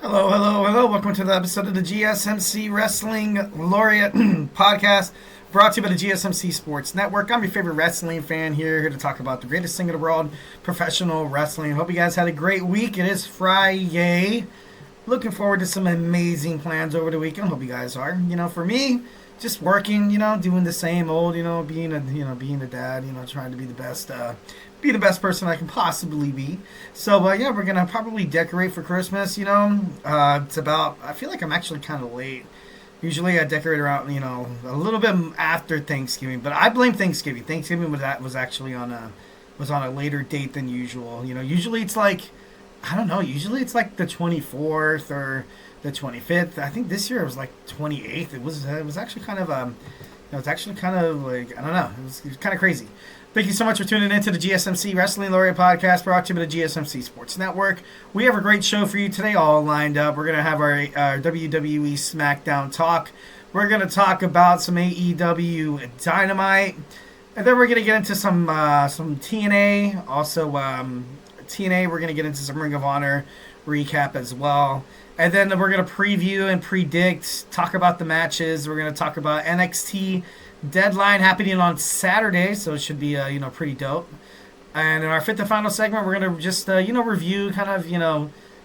Hello, hello, hello. Welcome to the episode of the GSMC Wrestling Laureate Podcast, brought to you by the GSMC Sports Network. I'm your favorite wrestling fan here to talk about the greatest thing in the world, professional wrestling. Hope you guys had a great week. It is Friday. Looking forward to some amazing plans over the weekend. Hope you guys are. For me, just working, doing the same old, being a dad, trying to be the best person I can possibly be. So, we're going to probably decorate for Christmas, it's about, I feel like I'm actually kind of late. Usually I decorate around, a little bit after Thanksgiving, but I blame Thanksgiving. Thanksgiving was actually on a later date than usual. Usually it's like, I don't know, usually it's like the 24th or the 25th. I think this year it was like 28th. It was actually kind of, like, I don't know, it was kind of crazy. Thank you so much for tuning in to the GSMC Wrestling Laureate Podcast, brought to you by the GSMC Sports Network. We have a great show for you today, all lined up. We're going to have our WWE Smackdown talk. We're going to talk about some AEW Dynamite. And then we're going to get into some TNA. Also, TNA, we're going to get into some Ring of Honor recap as well. And then we're going to preview and predict, talk about the matches. We're going to talk about NXT Deadline happening on Saturday, so it should be pretty dope. And in our fifth and final segment, we're gonna just review, kind of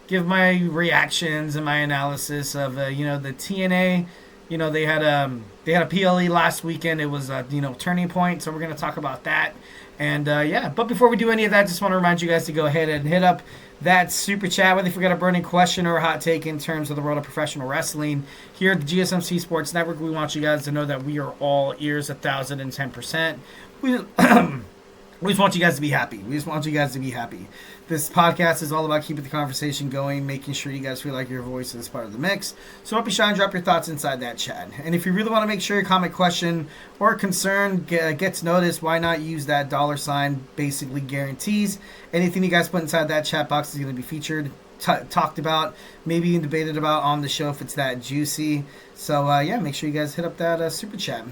give my reactions and my analysis of the TNA. They had a PLE last weekend. It was turning point, so we're gonna talk about that. And but before we do any of that, just want to remind you guys to go ahead and hit up that super chat, whether if you got a burning question or a hot take in terms of the world of professional wrestling. Here at the GSMC Sports Network, we want you guys to know that we are all ears 1,010%. We just want you guys to be happy. This podcast is all about keeping the conversation going, making sure you guys feel like your voice is part of the mix. So don't be shy and drop your thoughts inside that chat. And if you really want to make sure your comment, question, or concern gets noticed, why not use that $? Basically guarantees anything you guys put inside that chat box is going to be featured, talked about, maybe even debated about on the show if it's that juicy. So, make sure you guys hit up that super chat.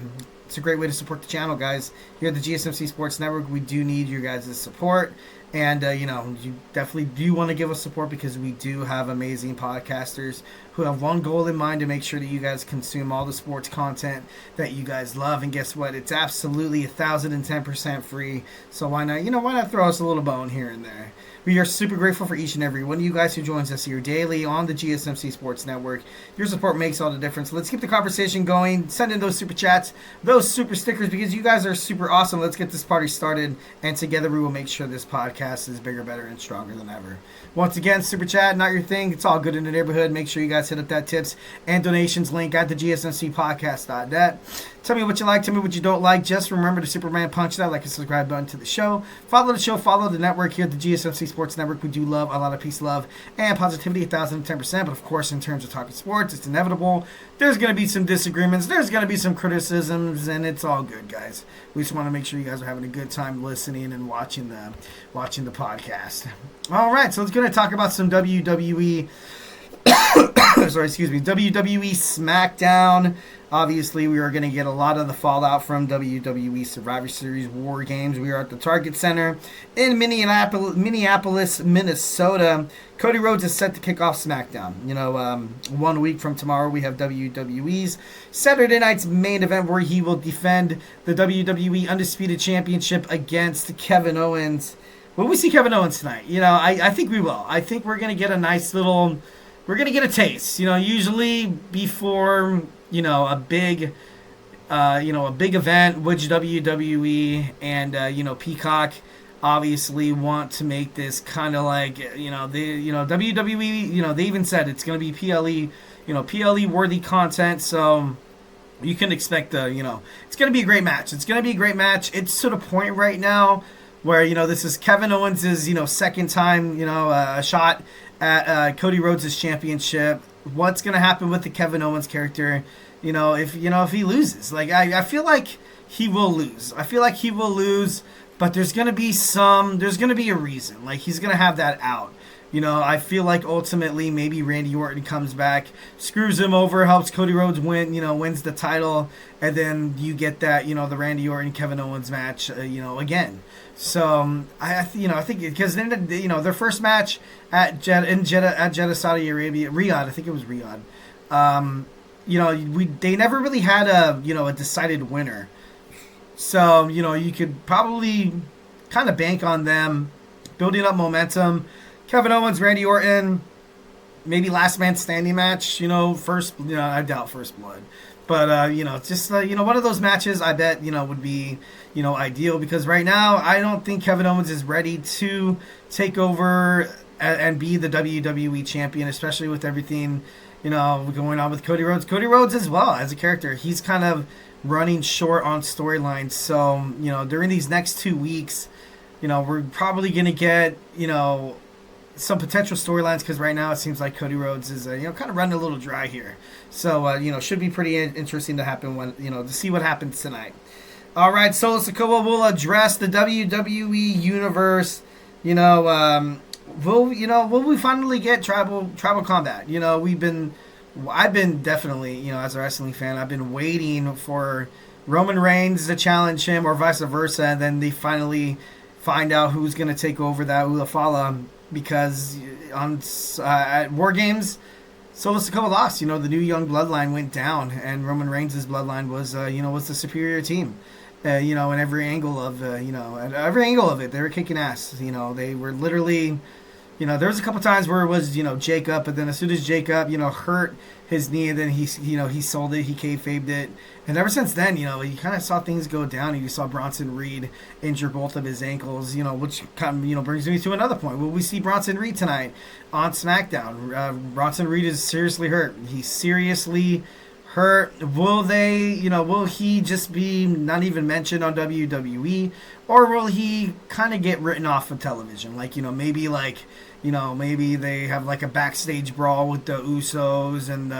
It's a great way to support the channel, guys. Here at the GSMC Sports Network, we do need your guys' support. And, you definitely do want to give us support because we do have amazing podcasters who have one goal in mind, to make sure that you guys consume all the sports content that you guys love. And guess what? It's absolutely 1,010% free. So why not throw us a little bone here and there? We are super grateful for each and every one of you guys who joins us here daily on the GSMC Sports Network. Your support makes all the difference. Let's keep the conversation going. Send in those super chats, those super stickers, because you guys are super awesome. Let's get this party started, and together we will make sure this podcast is bigger, better, and stronger than ever. Once again, super chat, not your thing. It's all good in the neighborhood. Make sure you guys hit up that tips and donations link at the GSMCpodcast.net. Tell me what you like, tell me what you don't like. Just remember to Superman punch that like and subscribe button to the show. Follow the show, follow the network here at the GSMC Sports Network. We do love a lot of peace, love, and positivity, 1,010%. But of course, in terms of talking sports, it's inevitable. There's going to be some disagreements. There's going to be some criticisms, and it's all good, guys. We just want to make sure you guys are having a good time listening and watching the podcast. All right, so let's going to talk about some WWE. WWE Smackdown. Obviously, we are going to get a lot of the fallout from WWE Survivor Series Wargames. We are at the Target Center in Minneapolis, Minnesota. Cody Rhodes is set to kick off SmackDown. 1 week from tomorrow, we have WWE's Saturday night's main event, where he will defend the WWE Undisputed Championship against Kevin Owens. Will we see Kevin Owens tonight? I think we will. I think we're going to get a nice little... We're going to get a taste. Usually before... a big event, which WWE and Peacock obviously want to make this kind of like WWE. They even said it's going to be PLE worthy content. So you can expect it's going to be a great match. It's It's to the point right now where this is Kevin Owens' second time a shot at Cody Rhodes' championship. What's going to happen with the Kevin Owens character, if he loses? Like, I feel like he will lose. But there's going to be a reason. Like, he's going to have that out. I feel like ultimately maybe Randy Orton comes back, screws him over, helps Cody Rhodes win, wins the title, and then you get that, the Randy Orton Kevin Owens match, again. So I think because then their first match at Jeddah, Saudi Arabia, Riyadh, I think it was Riyadh. They never really had a decided winner. So you could probably kind of bank on them building up momentum. Kevin Owens, Randy Orton, maybe last man standing match, first, I doubt first blood. But, just, one of those matches I bet, would be, ideal. Because right now, I don't think Kevin Owens is ready to take over and be the WWE Champion, especially with everything, going on with Cody Rhodes. Cody Rhodes as well, as a character. He's kind of running short on storylines. So, during these next 2 weeks, we're probably going to get, some potential storylines, because right now it seems like Cody Rhodes is kind of running a little dry here. So should be pretty interesting to happen when to see what happens tonight. All right, Solo Sikoa will address the WWE universe. Will we finally get tribal combat? I've been definitely, as a wrestling fan, I've been waiting for Roman Reigns to challenge him, or vice versa, and then they finally find out who's going to take over that Ulafala. Because at Wargames, Solo Sikoa lost. The new young bloodline went down, and Roman Reigns' bloodline was the superior team. In every angle of it, they were kicking ass. They were literally, there was a couple times where it was Jacob, but then as soon as Jacob hurt his knee, and then he sold it, he kayfabed it, and ever since then, you kind of saw things go down. And you saw Bronson Reed injure both of his ankles, which kind of brings me to another point. Will we see Bronson Reed tonight on SmackDown? Bronson Reed is seriously hurt. He's seriously hurt. Will he just be not even mentioned on WWE, or will he kind of get written off of television? Maybe they have like a backstage brawl with the Usos and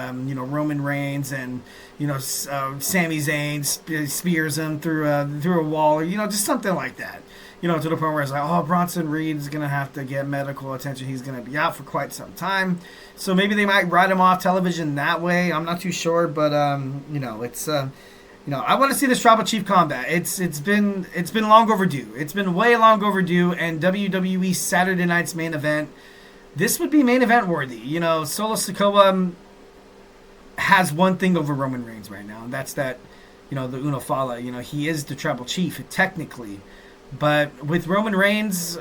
Roman Reigns, and Sami Zayn spears him through a wall, just something like that. To the point where it's like, oh, Bronson Reed is gonna have to get medical attention. He's gonna be out for quite some time. So maybe they might write him off television that way. I'm not too sure, but it's I want to see this Tribal Chief combat. It's been long overdue. It's been way long overdue. And WWE Saturday night's main event, this would be main event worthy. Solo Sikoa has one thing over Roman Reigns right now, and that's that the Unafala. He is the Tribal Chief technically, but with Roman Reigns,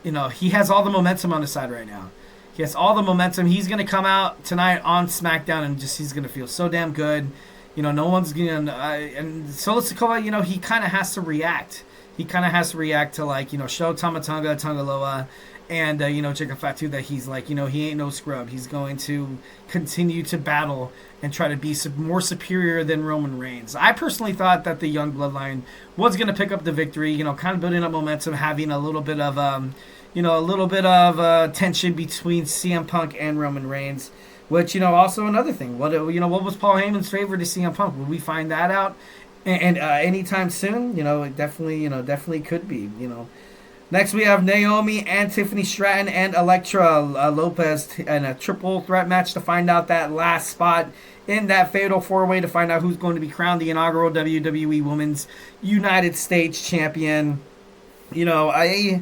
he has all the momentum on his side right now. He has all the momentum. He's gonna come out tonight on SmackDown, and he's gonna feel so damn good. No one's gonna. And Solo Sikoa, he kind of has to react. He kind of has to react to show Tamatonga, Tongaloa, and Jacob Fatu that he's he ain't no scrub. He's going to continue to battle and try to be more superior than Roman Reigns. I personally thought that the young bloodline was going to pick up the victory. Kind of building up momentum, having a little bit of tension between CM Punk and Roman Reigns. Which, also another thing. What was Paul Heyman's favor to CM Punk? Will we find that out? And anytime soon? It definitely could be. Next we have Naomi and Tiffany Stratton and Elektra Lopez in a triple threat match to find out that last spot in that fatal four-way, to find out who's going to be crowned the inaugural WWE Women's United States Champion. I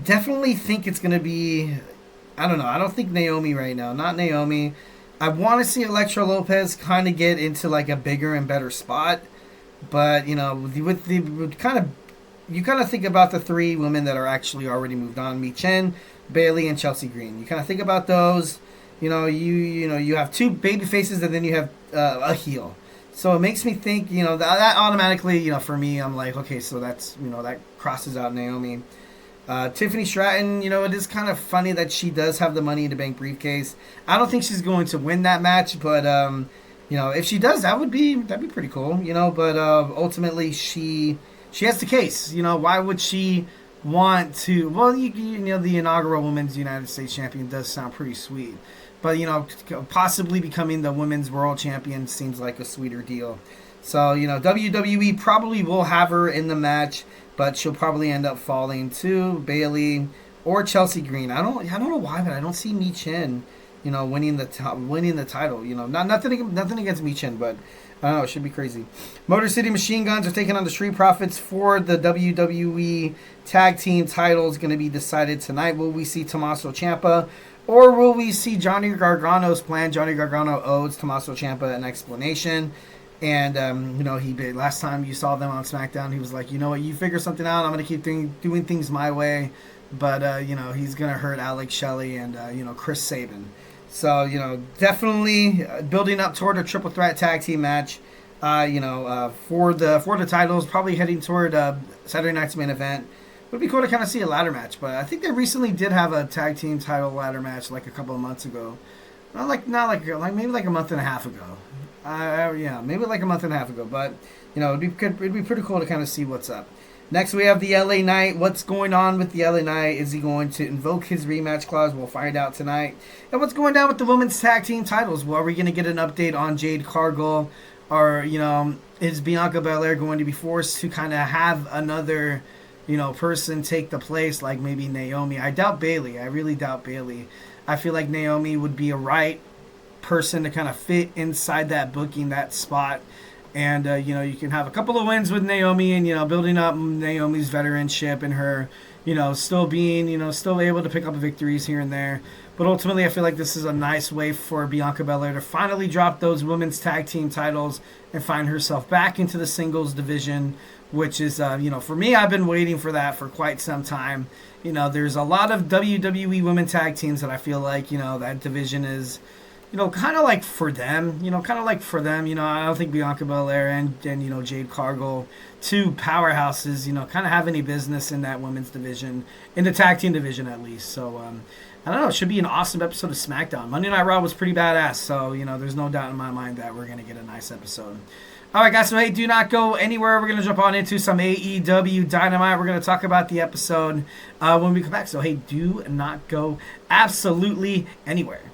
definitely think it's going to be. I don't know. I don't think Naomi right now. Not Naomi. I want to see Elektra Lopez kind of get into a bigger and better spot. But, you kind of think about the three women that are actually already moved on. Mi Chen, Bayley, and Chelsea Green. You kind of think about those. You have two baby faces, and then you have a heel. So it makes me think, that automatically, for me, I'm like, okay, so that's, that crosses out Naomi. Tiffany Stratton, it is kind of funny that she does have the Money in the Bank briefcase. I don't think she's going to win that match, but if she does, that'd be pretty cool. But ultimately she has the case. Why would she want to? Well, the inaugural Women's United States Champion does sound pretty sweet, but possibly becoming the Women's World Champion seems like a sweeter deal. So WWE probably will have her in the match, but she'll probably end up falling to Bayley or Chelsea Green. I don't know why, but I don't see Mi Chin, winning the title. Nothing against Mi Chin, but I don't know, it should be crazy. Motor City Machine Guns are taking on the Street Profits for the WWE Tag Team Titles. Going to be decided tonight. Will we see Tommaso Ciampa, or will we see Johnny Gargano's plan? Johnny Gargano owes Tommaso Ciampa an explanation. And, last time you saw them on SmackDown, he was like, you know what, you figure something out. I'm going to keep doing things my way. But, he's going to hurt Alex Shelley and, Chris Sabin. So, definitely building up toward a triple threat tag team match, for the titles, probably heading toward Saturday night's main event. Would be cool to kind of see a ladder match, but I think they recently did have a tag team title ladder match like a couple of months ago. Maybe like a month and a half ago. Maybe like a month and a half ago, but it'd be pretty cool to kind of see what's up. Next, we have the LA Knight. What's going on with the LA Knight? Is he going to invoke his rematch clause? We'll find out tonight. And what's going down with the women's tag team titles? Well, are we going to get an update on Jade Cargill? Or, is Bianca Belair going to be forced to kind of have another, person take the place like maybe Naomi? I doubt Bayley. I really doubt Bayley. I feel like Naomi would be a right person to kind of fit inside that booking, that spot. And, you can have a couple of wins with Naomi and, building up Naomi's veteranship and her, still being, still able to pick up victories here and there. But ultimately, I feel like this is a nice way for Bianca Belair to finally drop those women's tag team titles and find herself back into the singles division, which is, for me, I've been waiting for that for quite some time. There's a lot of WWE women tag teams that I feel like, that division is, kind of like for them, I don't think Bianca Belair and Jade Cargill, two powerhouses, kind of have any business in that women's division, in the tag team division at least. So, I don't know, it should be an awesome episode of SmackDown. Monday Night Raw was pretty badass, so, there's no doubt in my mind that we're going to get a nice episode. All right, guys, so hey, do not go anywhere. We're going to jump on into some AEW Dynamite. We're going to talk about the episode when we come back. So, hey, do not go absolutely anywhere.